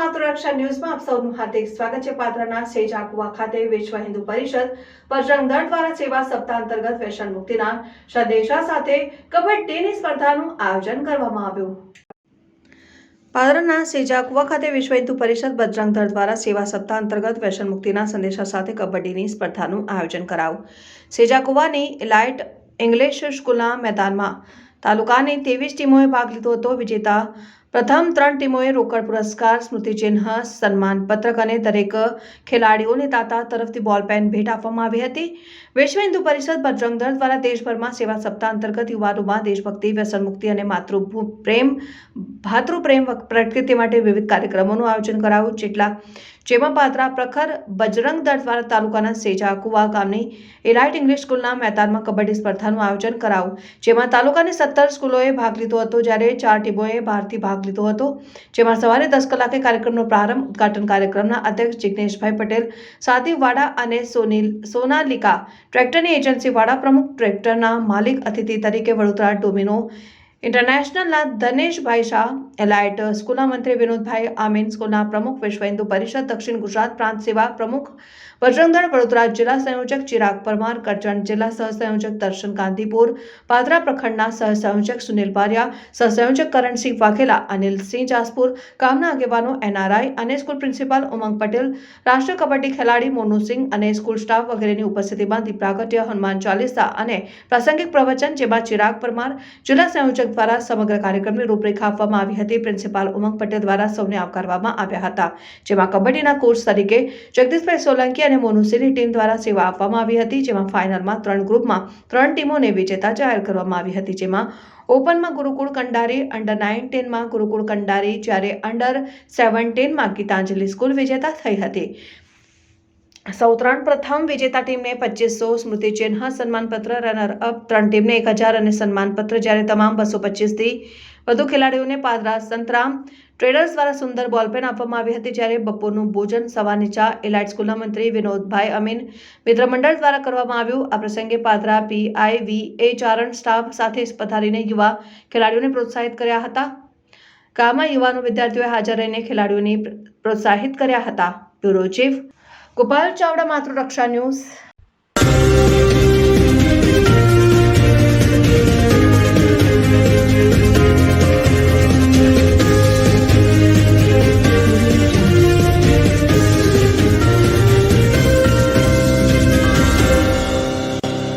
માતૃરક્ષા ન્યૂઝમાં આપ સૌનું હાર્દિક સ્વાગત છે। પાદરાના સેજાકુવા ખાતે વિશ્વ હિન્દુ પરિષદ બજરંગ દળ દ્વારા સેવા સપ્તાહ અંતર્ગત વ્યસન મુક્તિના સંદેશા સાથે કબડ્ડીની સ્પર્ધાનું આયોજન કરવામાં આવ્યું। પાદરાના સેજાકુવા ખાતે વિશ્વ હિન્દુ પરિષદ બજરંગ દળ દ્વારા સેવા સપ્તાહ અંતર્ગત વ્યસન મુક્તિના સંદેશા સાથે કબડ્ડીની સ્પર્ધાનું આયોજન કરાયું। સેજાકુવાની એલાઇટ ઇંગ્લિશ સ્કૂલના મેદાનમાં તાલુકાની 23 ટીમોએ ભાગ લીધો હતો। વિજેતા પ્રથમ 3 ટીમોએ રોકડ પુરસ્કાર, સ્મૃતિચિહ્ન, સન્માનપત્રક અને દરેક ખેલાડીઓને દાતા તરફથી બોલપેન ભેટ આપવામાં આવી હતી। વિશ્વ હિન્દુ પરિષદ બજરંગ દળ દ્વારા દેશભરમાં સેવા સપ્તાહ અંતર્ગત યુવાનોમાં દેશભક્તિ, વ્યસન મુક્તિ અને ભાતૃપ્રેમ પ્રગતિ માટે વિવિધ કાર્યક્રમોનું આયોજન કરાયું, જેમાં પાદરા પ્રખર બજરંગ દળ દ્વારા તાલુકાના સેજાકુવા ગામની એલાઇટ ઇંગ્લિશ સ્કૂલના મેદાનમાં કબડ્ડી સ્પર્ધાનું આયોજન કરાયું, જેમાં તાલુકાની 17 સ્કૂલોએ ભાગ લીધો હતો, જ્યારે 4 ટીમોએ બહારથી ભાગ લીધો હતો। જેમાં સવારે 10 કલાકે કાર્યક્રમનો પ્રારંભ ઉદઘાટન કાર્યક્રમના અધ્યક્ષ જિગ્નેશભાઈ પટેલ સાતીવાડા અને સોનાલિકા ટ્રેક્ટરની એજન્સી વાડા પ્રમુખ ટ્રેક્ટરના માલિક અતિથિ તરીકે વડોદરા ડોમિનો ઇન્ટરનેશનલના ધનેશભાઈ શાહ, એલાઇટ સ્કૂલના મંત્રી વિનોદભાઈ આમીન, સ્કૂલના પ્રમુખ, વિશ્વ હિન્દુ પરિષદ દક્ષિણ ગુજરાત પ્રાંત સેવા પ્રમુખ બજરંગ દળ વડોદરા જિલ્લા સંયોજક ચિરાગ પરમાર, કરજણ જિલ્લા સહસંયોજક દર્શન ગાંધીપુર, પાદરા પ્રખંડના સહસંયોજક સુનિલ બારિયા, સહસંયોજક કરણસિંહ વાઘેલા, અનિલસિંહ જાસપુર, ગામના આગેવાનો, એનઆરઆઈ અને સ્કૂલ પ્રિન્સિપાલ ઉમંગ પટેલ, રાષ્ટ્રીય કબડ્ડી ખેલાડી મોનુસિંહ અને સ્કૂલ સ્ટાફ વગેરેની ઉપસ્થિતિમાં દીપ પ્રાગટ્ય, હનુમાન ચાલીસા અને પ્રાસંગિક પ્રવચન, જેમાં ચિરાગ પરમાર જિલ્લા સંયોજક દ્વારા સમગ્ર કાર્યક્રમની રૂપરેખા આપવામાં આવી હતી। પ્રિન્સિપાલ ઉમંગ પટેલ દ્વારા સૌને આવકારવામાં આવ્યા હતા, જેમાં કબડ્ડીના કોચ તરીકે જગદીશભાઈ સોલંકી અને મોનુસિંહની ટીમ દ્વારા સેવા આપવામાં આવી હતી। જેમાં ફાઇનલમાં 3 ગ્રુપમાં 3 ટીમોને વિજેતા જાહેર કરવામાં આવી હતી, જેમાં ઓપનમાં ગુરુકુળ કંડારી, અંડર 19માં ગુરુકુળ કંડારી, જ્યારે અંડર 17માં ગીતાંજલિ સ્કૂલ વિજેતા થઈ હતી। સૌ 3 પ્રથમ વિજેતા ટીમને 2500 સ્મૃતિચિહ્ન, સન્માનપત્ર, રનર અપ 3 ટીમને 1000 અને સન્માનપત્ર, જ્યારે તમામ 225 થી વધુ ખેલાડીઓને પાદરા સંતરામ ટ્રેડર્સ દ્વારા સુંદર બોલપેન આપવામાં આવી હતી। જ્યારે બપોરનું ભોજન સવારની ચા એલાઇટ સ્કૂલના મંત્રી વિનોદભાઈ અમીન મિત્ર મંડળ દ્વારા કરવામાં આવ્યું। આ પ્રસંગે પાદરા PIVA ચારણ સ્ટાફ સાથે પધારીને યુવા ખેલાડીઓને પ્રોત્સાહિત કર્યા હતા। ગામમાં યુવાનો વિદ્યાર્થીઓએ હાજર રહીને ખેલાડીઓને પ્રોત્સાહિત કર્યા હતા। Bureau chief Gopal Chavda, Matruraksha news.